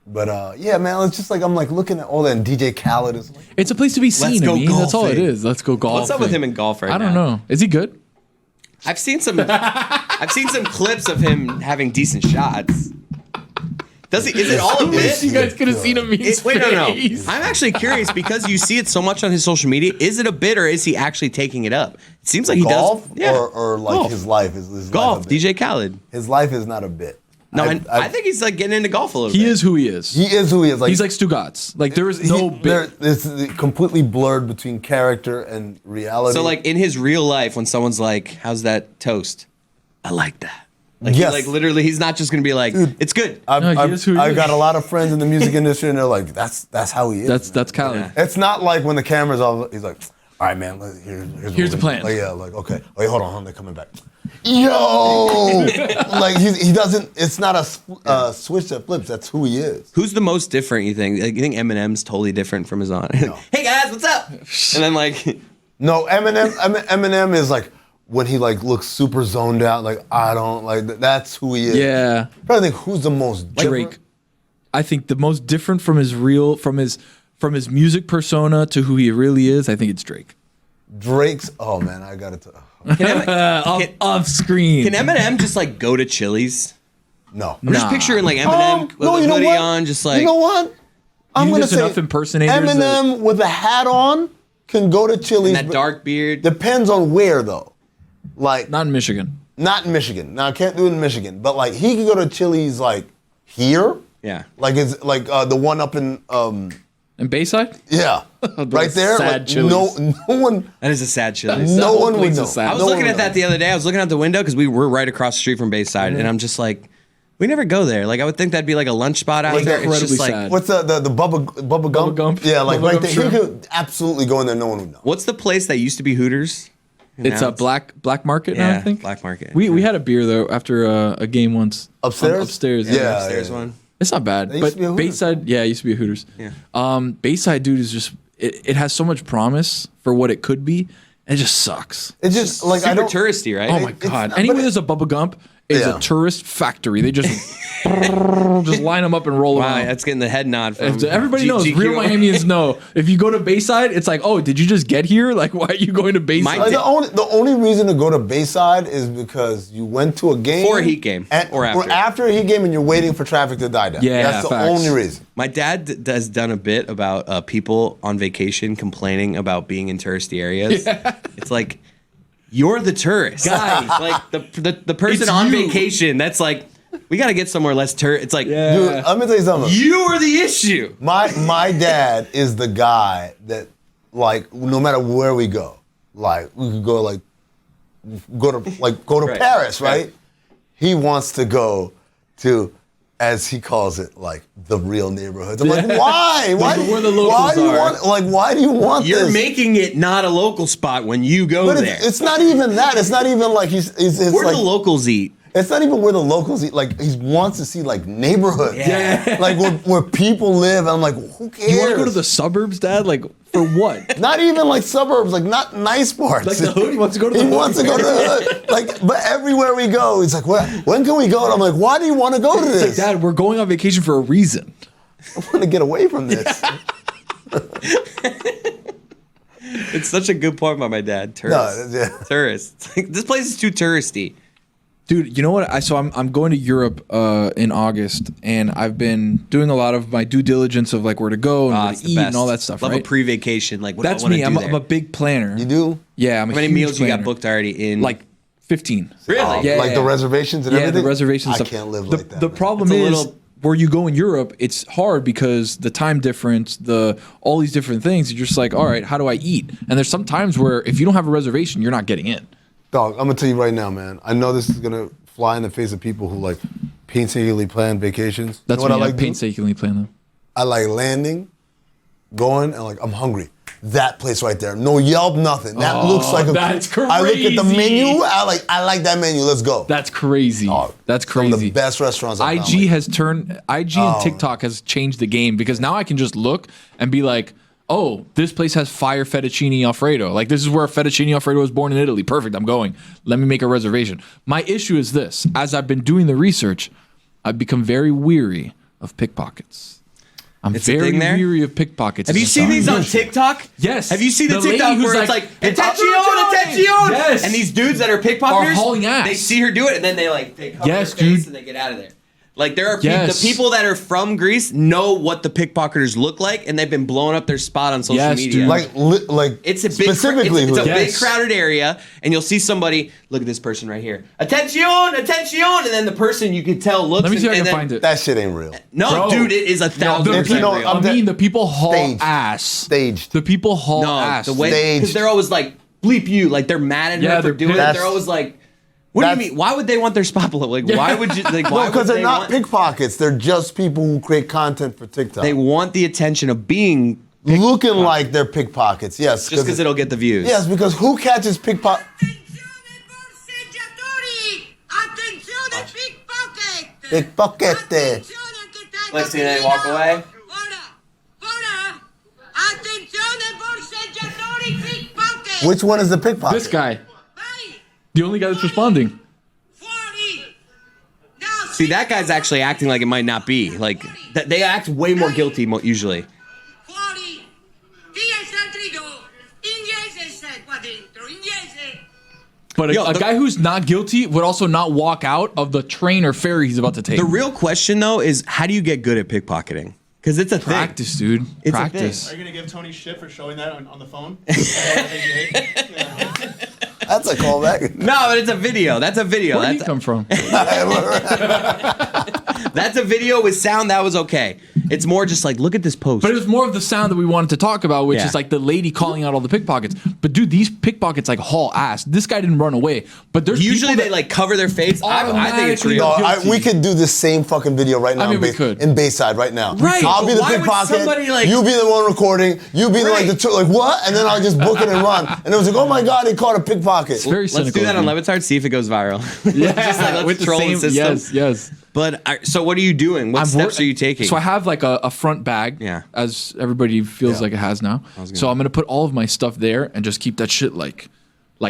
But yeah, man, it's just like I'm like looking at all that. And DJ Khaled is like, It's a place to be seen. go I mean, that's all it golfing. is. Let's go golfing. What's up with him in golf right now? I don't know. Is he good? I've seen some clips of him having decent shots. Does he? Is it all a bit? You guys could have seen him. Wait, no. I'm actually curious because you see it so much on his social media. Is it a bit or is he actually taking it up? It seems like he golf does. Yeah. Or like Golf. his life is Golf. life a bit. DJ Khaled. His life is not a bit. No, I think he's like getting into golf a little bit. He is who he is. He is who he is. Like, He's like Stugotz. Like there is no bit. It's completely blurred between character and reality. So like in his real life, when someone's like, "How's that toast?" I like that. Like, Yes. like literally, he's not just gonna be like, "It's good." I've who he is. got a lot of friends in the music industry, and they're like, "That's how he is." That's Khaled. Yeah. It's not like when the camera's off. He's like, "All right, man. Here's the plan." Like, yeah, like okay. Wait, hold on, they're coming back. Yo, like he doesn't. It's not a switch that flips. That's who he is. Who's the most different? You think? Like, you think Eminem's totally different from his own? No. Hey guys, what's up? And then like, No, Eminem is like when he like looks super zoned out. Like I don't like that's who he is. Yeah. I'm trying to think who's the most Drake. I think the most different from his music persona to who he really is. I think it's Drake. Drake's. Oh man, I got it. Off screen. can Eminem just like go to Chili's? No. I'm just picturing like Eminem with no, a you know hoodie what? on, just like you know what? I'm You gonna just say enough impersonators Eminem with a hat on can go to Chili's. that but dark beard. Depends on where though. Like Not in Michigan. not in Michigan. Now I can't do it in Michigan, but like he can go to Chili's like here. Yeah. Like it's like the one up in In Bayside? yeah, right there. sad Like, Chili's. no one. That is a sad Chili's. No whole one would place know. is sad. I was No looking one at that the other day. I was looking out the window because we were right across the street from Bayside, and I'm just like, we never go there. Like I would think that'd be like a lunch spot out Like there. It's incredibly just like, sad. What's the Bubba Gump? Gump? Yeah, like Bubba right Gump there. shrimp? You could absolutely go in there. No one would know. what's the place that used to be Hooters? And It's now a black market now, I Yeah, think. black market. We had a beer though after a game once. Upstairs? Upstairs. Yeah. upstairs one. It's not bad. That used But to be a Hooters. Bayside, yeah, it used to be a Hooters. Yeah. Bayside, dude, is just it has so much promise for what it could be. It just sucks. It's just like I Super don't. touristy, right? Oh my it's god! not- Anywhere but it- there's a Bubba Gump is Yeah. a tourist factory. They just just line them up and roll them Wow, out. that's getting the head nod from Everybody knows. GQ. Real Miamians know. If you go to Bayside, it's like, oh, did you just get here? Like, why are you going to Bayside? Like the only reason to go to Bayside is because you went to a game For a Heat game, or after. a Heat game and you're waiting for traffic to die down. Yeah, that's the facts. only reason. My dad has done a bit about people on vacation complaining about being in touristy areas. It's like, you're the tourist. Guys. Like the person It's on you. vacation, that's like, we got to get somewhere less tourist. It's like, Dude, let me tell you something. you are the issue. My dad is the guy that like no matter where we go, like we could go to Right. Paris, right? Right. He wants to go to, as he calls it, like the real neighborhoods. I'm like, why? Why? where the locals why do you are. want? Like, why do you want You're this? making it not a local spot when you go But there. it's not even that. It's not even like it's Where like do the locals eat? it's not even where the locals eat. Like he wants to see like neighborhoods, Yeah. like where people live. And I'm like, who cares? You want to go to the suburbs, Dad? Like, for what? Not even like suburbs, like not nice parts. Like the hood? He wants to go to the He hood. wants to go to the hood. Like, but everywhere we go, he's like, when can we go? And I'm like, why do you want to go to It's like, this? Dad, we're going on vacation for a reason. I want to get away from this. It's such a good point by my dad. Tourists. No, yeah. Tourists. Like, this place is too touristy. Dude, you know what? I'm going to Europe in August, and I've been doing a lot of my due diligence of like where to go and where It's to the eat best. and all that stuff. Love right? a pre-vacation. Like, what That's do I me. want to I'm do a there? big planner. You do? Yeah, I'm a How many huge meals you got planner. booked already in? Like 15. Really? Yeah. Like the reservations and everything? the reservations I stuff. can't live the, like that. The man. problem It's a is little- where you go in Europe, it's hard because the time difference, all these different things. You're just like, all right, how do I eat? And there's some times where if you don't have a reservation, you're not getting in. Dog, I'm gonna tell you right now, man. I know this is gonna fly in the face of people who like painstakingly plan vacations. That's you know what what I I like to do? painstakingly plan them. I like landing, going, and like I'm hungry. That place right there. No Yelp, nothing. That looks like a. that's I look at the crazy. menu. I like that menu. Let's go. That's crazy. That's Some of crazy. the best restaurants. I've found, IG like- has turned and TikTok has changed the game because now I can just look and be like, oh, this place has fire fettuccine Alfredo. Like this is where fettuccine Alfredo was born in Italy. Perfect. I'm going. Let me make a reservation. My issue is this: as I've been doing the research, I've become very weary of pickpockets. I'm It's a very thing there? weary of pickpockets. Have you seen these on TikTok? Yes. Have you seen the The lady TikTok who's where it's like, like, attention, attention? Yes. And these dudes that are pickpocketers, Are hauling ass. they see her do it, and then they cover Yes, her face dude. and they get out of there. Like there are Yes. the people that are from Greece know what the pickpocketers look like, and they've been blowing up their spot on social Yes, media. dude. Like It's a big, specifically. it's a big Yes. crowded area, and you'll see somebody. Look at this person right here. Attention, attention, and then the person you could tell looks. Let me see if I and can then- find it. that shit ain't real. No, Bro. dude, it is 1,000% you know, real. I'm I mean, the people haul Staged. ass. Staged. The people haul No, ass. the way Staged. because they're always like bleep you, like they're mad at Yeah, her for they're doing it. pissed. They're always like, what do you That's- mean? Why would they want their spot below? Like, why would you? Like, why? No, because would they're they not want, pickpockets. They're just people who create content for TikTok. They want the attention of being looking like they're pickpockets. Yes, just because it'll get the views. Yes, because who catches pickpocket? Pickpocket. Let's see they walk away. Which one is the pickpocket? This guy, the only guy that's responding. See, that guy's actually acting like it might not be. Like they act way more guilty usually. But Yo, a guy who's not guilty would also not walk out of the train or ferry he's about to take. The real question though is how do you get good at pickpocketing? Because it's a practice, dude. It's a Practice. Are you gonna give Tony shit for showing that on the phone? That's a callback. thing. No, but it's a video. That's a video. Where did he That's come from? that's a video with sound. That was okay. It's more just like look at this post. But it was more of the sound that we wanted to talk about, which Yeah. is like the lady calling out all the pickpockets. But dude, these pickpockets like haul ass. This guy didn't run away. But there's Usually people they that- like cover their face. I think it's Automatically real. No, guilty. we could do this same fucking video right now I mean, in, we could. in Bayside right now. Right, I'll be but the why would pickpocket. somebody, like- You be the one recording. You be Right. like like what? And then I'll just book it and run. And it was like, oh my god, he caught a pickpocket. It's very Let's cynical. do that on of me. LeBatard. See if it goes viral. Yeah, Just like, let's with the troll the same. system. Yes. But so what are you doing? What steps are you taking? So I have like a front bag, Yeah. as everybody feels Yeah. like it has now. So I'm gonna put all of my stuff there and just keep that shit like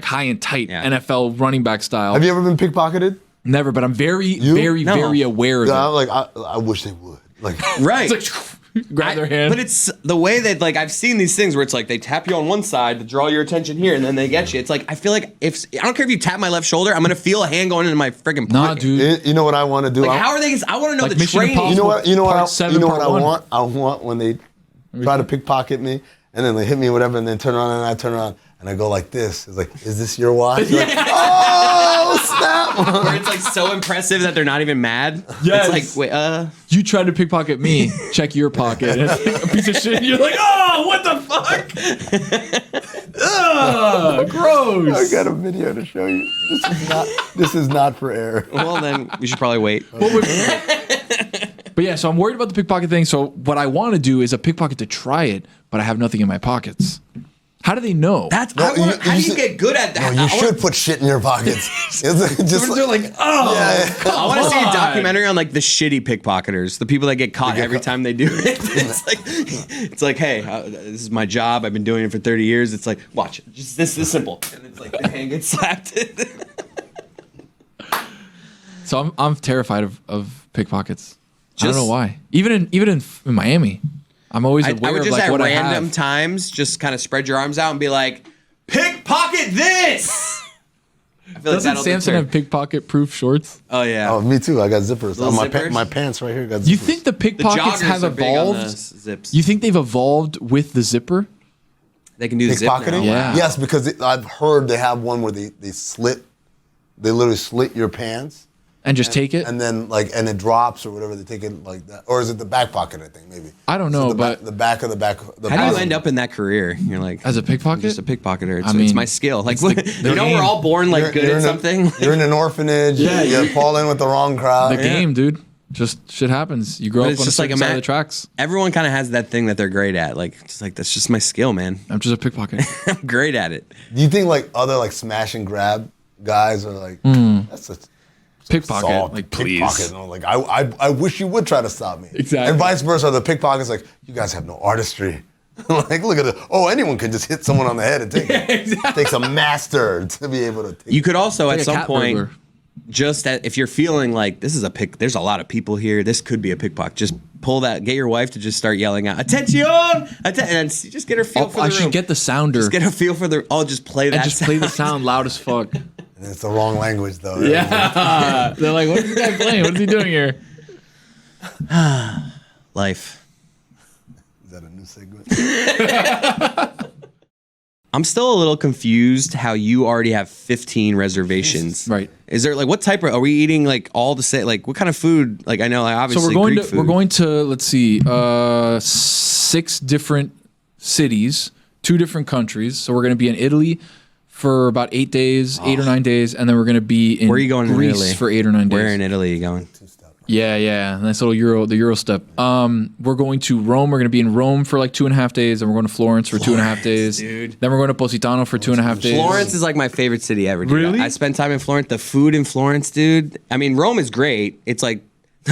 high and tight, Yeah. NFL running back style. Have you ever been pickpocketed? Never, but I'm very, You? very, No. very aware of Yeah, I'm it. like, I wish they would. Like, right. It's like grab their hand. But it's the way that like I've seen these things where it's like they tap you on one side to draw your attention here, and then they get you. It's like I feel like if I don't care if you tap my left shoulder, I'm gonna feel a hand going into my freaking pocket. nah, dude. you know what I want to do? Like how are they? I want to know Like the Mission training. Impossible. You know what? You know what? Part I, 7, you know what part I 1. want? I want when they try to pickpocket me and then they hit me, whatever, and then turn around and I turn around and I go like this. It's like, is this your watch? Like, oh snap! Where it's like so impressive that they're not even mad. Yes. It's like wait, You tried to pickpocket me. Check your pocket. And a piece of shit. You're like, oh, what the fuck? Ugh, gross. I got a video to show you. This is not for air. well then we should probably wait. But yeah, so I'm worried about the pickpocket thing. So what I want to do is a pickpocket to try it, but I have nothing in my pockets. How do they know? That's No, how do you should- get good at that? No, you should put shit in your pockets. It's like, just They're like, oh, yeah. I want to see a on. documentary on like the shitty pickpocketers, the people that get caught every time they do it. It's like, hey, this is my job. I've been doing it for 30 years. It's like, watch, just this simple, and it's like the hand gets slapped. So I'm terrified of pickpockets. I don't Just- know why. Even in Miami, I'm always I aware would of just like at what I random have. times just kind of spread your arms out and be like, pickpocket this. I feel Doesn't that'll Samson deter. have pickpocket-proof shorts? Oh yeah. Oh, me too. I got zippers. Little On zippers? my pants right here got zippers. You think the the pickpockets joggers have are big on the evolved? zips. You think they've evolved with the zipper? They can do the zip now. pickpocketing? Yeah. Yes, because I've heard they have one where they literally slit your pants. And just take it? And then and it drops or whatever. They take it like that, or is it the back pocket? I think maybe. I don't know, the but- the back of the back. The How do you bottom. end up in that career? You're like As a pickpocket? just a pickpocketer. It's, I mean, it's my skill. Like it's the you know, game. we're all born like good You're at in a- something. You're in an orphanage. Yeah, you fall in with the wrong crowd. The game, dude. Just shit happens. You grow But up it's on a just like certain side of ima- the tracks. Everyone kind of has that thing that they're great at. Like it's like that's just my skill, man. I'm just a pickpocket. I'm great at it. Do you think other smash and grab guys are like that's a Pickpocket. assault, Like, pickpocket? please. And I'm like I wish you would try to stop me. Exactly. And vice versa. The pickpockets like you guys have no artistry. Like look at it. Oh, anyone can just hit someone on the head and take it. exactly. Takes a master to be able to take You could also Like at a some cat point burglar. just if you're feeling like this is a pick, there's a lot of people here. This could be a pickpocket. Just pull that. Get your wife to just start yelling out "Attention!" And just get her feel for the I room. should get the sounder Just get a feel for the. Oh, just play that. and just play the sound loud as fuck. And it's the wrong language though. Yeah. They're like, what is this guy playing? What is he doing here? Life. Is that a new segment? I'm still a little confused how you already have 15 reservations. Right. Is there like what type of are we eating like all the same like what kind of food? Like I know like obviously So we're going Greek food. to let's see, 6 different cities, 2 different countries. So we're going to be in Italy for about 8 days, 8 or 9 days, and then we're going to be in Where are you going in Greece Italy? for 8 or 9 days. Where in Italy are you going? Yeah, nice little the Euro step. We're going to Rome. We're going to be in Rome for like 2.5 days, and we're going to Florence for 2.5 days. Dude. Then we're going to Positano for 2.5 days. Florence is like my favorite city ever. Dude. Really? I spent time in Florence. The food in Florence, dude. I mean, Rome is great. It's like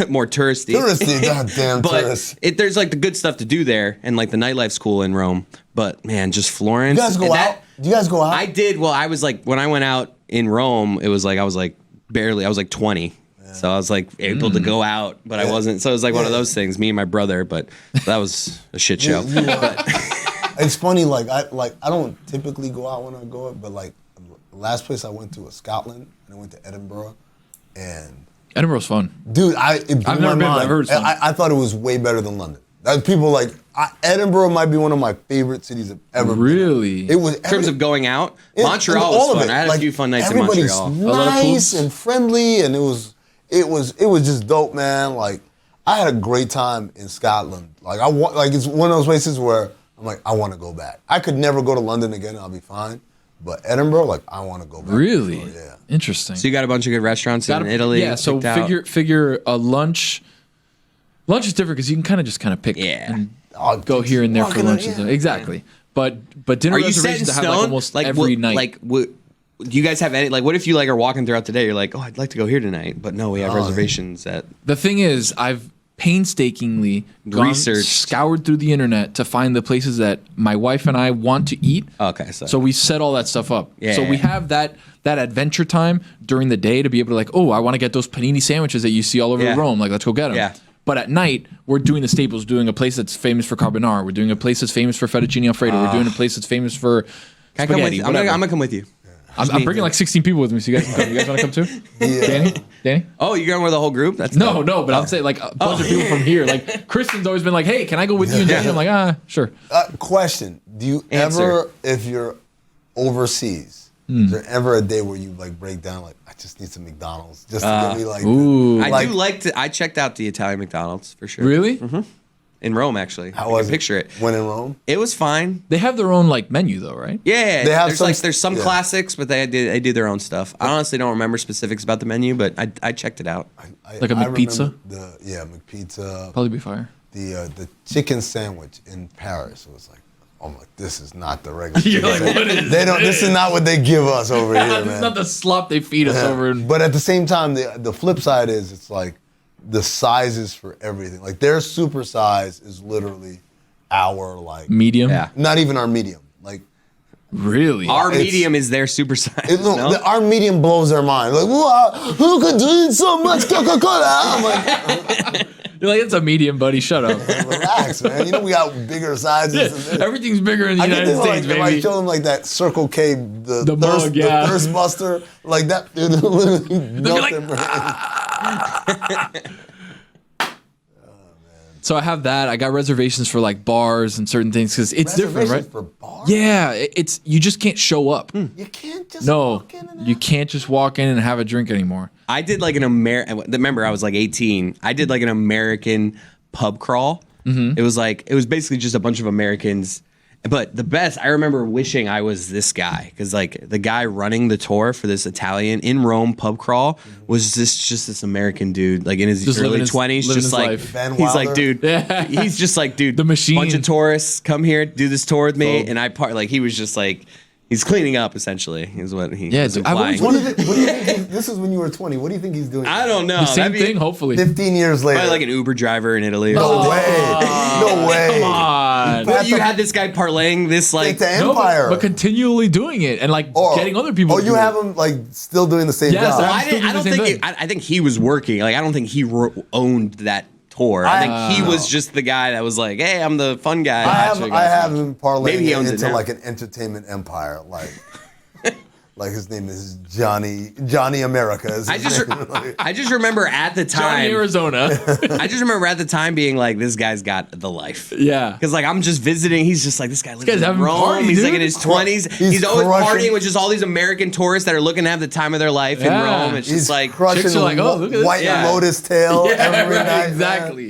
more touristy. Goddamn tourists. But there's like the good stuff to do there, and like the nightlife's cool in Rome. But man, just Florence. You guys go out? Do you guys go out? I did. Well, I was like when I went out in Rome, it was like I was like 20. So I was like able to go out, but I wasn't. So it was like one of those things, me and my brother, but that was a shit show. It's funny, like I don't typically go out when I go out, but like the last place I went to was Scotland, and I went to Edinburgh, and Edinburgh's fun. dude, it blew I've my never been, but mind. I've heard it's fun. I thought it was way better than London. People like Edinburgh might be one of my favorite cities I've ever been. Really? It was In terms of going out, Montreal all was of fun. it. I had a few fun nights in everybody's Montreal. nice and friendly, and it was just dope, man. Like I had a great time in Scotland. Like it's one of those places where I'm like, I want to go back. I could never go to London again. I'll be fine. But Edinburgh, like I want to go back. Really? Sure, yeah. Interesting. So you got a bunch of good restaurants in Italy. Yeah, so picked out. figure a lunch. Lunch is different because you can kind of just pick and go here and there for lunch. Exactly. But dinner Are you set in reservations I have stone? like almost every night. Do you guys have any? Like, what if you like are walking throughout the day? You're like, oh, I'd like to go here tonight, but no, we have reservations at. The thing is, I've painstakingly scoured through the internet to find the places that my wife and I want to eat. Okay, so we set all that stuff up. Yeah. So we have that adventure time during the day to be able to like, oh, I want to get those panini sandwiches that you see all over Rome. Like, let's go get them. Yeah. But at night, we're doing the staples. Doing a place that's famous for carbonara. We're doing a place that's famous for fettuccine alfredo. We're doing a place that's famous for Can I come with you? I'm whatever. gonna come with you. I'm bringing like 16 people with me, so you guys can come. You guys want to come too? Yeah. Danny? Oh, you're going with the whole group? That's No, dope. but I'm saying like a bunch of people from here. Like Kristen's always been like, hey, can I go with you and Danny? I'm like, sure. Question: do you ever, if you're overseas, is there ever a day where you like break down like, I just need some McDonald's just to get me like? Ooh. I do like to. I checked out the Italian McDonald's for sure. Really? In Rome, actually. How was it? Picture it. When in Rome? It was fine. They have their own like menu though, right? Yeah, They have there's some yeah. classics, but they do their own stuff. I honestly don't remember specifics about the menu, but I checked it out. Like a I McPizza? remember McPizza. Probably be fire. The chicken sandwich in Paris was like, I'm like, this is not the regular. You're chicken like, sandwich. what is They don't. This is not what they give us over here, This is man. not the slop they feed us over. But at the same time, the flip side is it's like the sizes for everything. Like their super size is literally our like Medium? Yeah. not even our medium. Like Really? Our It's- medium is their supersize. No? our medium blows their mind. Like, wow, who could drink so much Coca-Cola? I'm like, You're like, it's a medium, buddy. Shut up. relax, man. You know we got bigger sizes. than this. Everything's bigger in the I United think States, like, if I baby. show them like that Circle K, the The mug, yeah. the thirst buster, like that, it would literally melt like, their brain. So I have that. I got reservations for like bars and certain things because it's different, right? Reservations for bars? Yeah, it's you just can't show up. You can't just No, walk in and you can't just walk in and have a drink anymore. I did like an remember I was like 18. I did like an American pub crawl. It was basically just a bunch of Americans. But the best, I remember wishing I was this guy because like the guy running the tour for this Italian in Rome pub crawl was just this American dude, like in his Just living early his- 20s, living just his like life. Van he's like, Wilder? dude, Yeah. he's just like, dude, The machine. bunch of tourists come here, do this tour with me, Oh. and like he was just like. He's cleaning up, essentially, is what he Yeah, was dude, I've always implying. What do you think? This is when you were 20. What do you think he's doing? I don't know. The same That'd be thing, hopefully. 15 years later. Probably like an Uber driver in Italy. Or no something. way. No way. Come on. Well, you had this guy parlaying this like. It's the No, empire. but continually doing it and like getting other people. Oh, to you do have it. him like still doing the same Yes, job. I- I still don't doing the think. same I think he was working. Like I don't think he owned that tour. I think he was just the guy that was like, "Hey, I'm the fun guy." I have him parlaying Maybe he it owns it into now. like an entertainment empire. Like Like his name is Johnny America. Is his name. I just remember at the time, Johnny Arizona. I just remember at the time being like, this guy's got the life. Yeah. Because like I'm just visiting. He's just like, this guy lives guy's in having Rome. parties, He's like dude. in his 20s. He's always crushing- partying with just all these American tourists that are looking to have the time of their life in Yeah. Rome. It's He's just like, crushing chicks are like, oh, look at this. White Yeah. Lotus tail every right, night.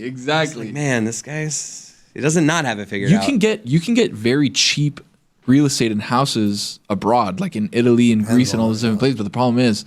exactly. man, this guy's, he doesn't not have it figured out. You can get very cheap real estate and houses abroad, like in Italy and Greece and all those different places. But the problem is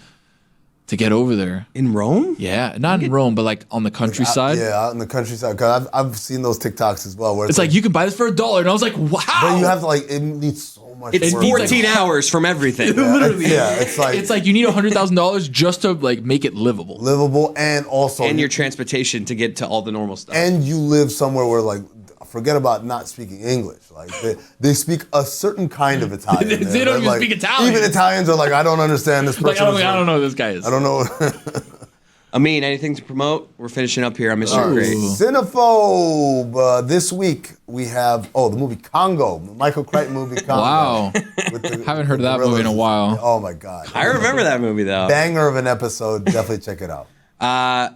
to get over there. In Rome? Yeah, not in Rome, but like on the countryside. Out in the countryside. Cause I've seen those TikToks as well. Where It's like you can buy this for $1, and I was like, wow. but you have to like, it needs so much. It's work. 14 hours from everything. Literally. Yeah, it's like It's like you need $100,000 just to like make it livable. livable and also And your transportation to get to all the normal stuff. and you live somewhere where like forget about not speaking English. Like they speak a certain kind of Italian. They there. don't even Like, speak Italian. Even Italians are like, I don't understand this person. Like I don't know who this guy is. I don't know. Amin, anything to promote? We're finishing up here. I miss you. Great. Cinephobe. This week we have the movie Congo, the Michael Crichton movie Congo. Wow. Haven't heard of that movie in a while. Oh my god. I remember that movie though. Banger of an episode. Definitely check it out.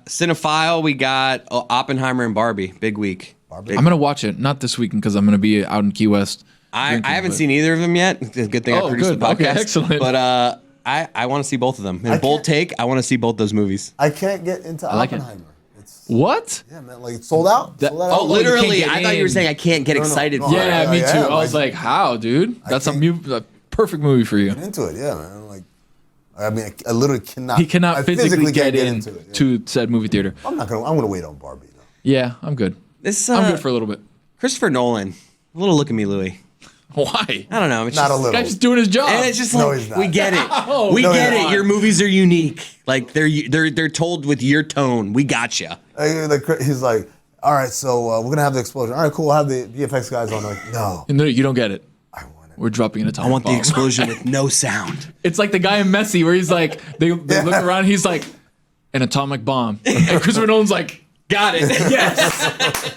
Cinephile, we got Oppenheimer and Barbie. Big week. I'm gonna watch it, not this weekend because I'm gonna be out in Key West. I haven't seen either of them yet. It's a good thing I produced good. the podcast. Okay, excellent. But I want to see both of them. In a bold take, I want to see both those movies. I can't get into like it. Oppenheimer. It's What? yeah, man. Like it's sold out. That- Sold out. Oh, you can't literally, get I thought you were in. saying I can't get excited no, for Yeah, it. me yeah, too. yeah, I was like, how, dude? That's a perfect movie for you. into it. Yeah, man. Like, I mean, I literally cannot. He cannot I physically get can't in into it. Yeah. to said movie theater. I'm gonna wait on Barbie though. Yeah, I'm good. This I'm good for a little bit. Christopher Nolan. A little look at me, Louis. Why? I don't know. It's Not just, a little. Guy's just doing his job. And it's just No, like he's not. we get it. We No, get he's it. not. Your movies are unique. Like they're told with your tone. We gotcha. He's like, all right, so we're gonna have the explosion. All right, cool. We'll have the VFX guys on. Like, no, No, you don't get it. I want it. We're dropping an atomic I want the bomb. explosion with no sound. It's like the guy in Messi where he's like, they look around, he's like, an atomic bomb. And Christopher Nolan's like, Got it. Yes.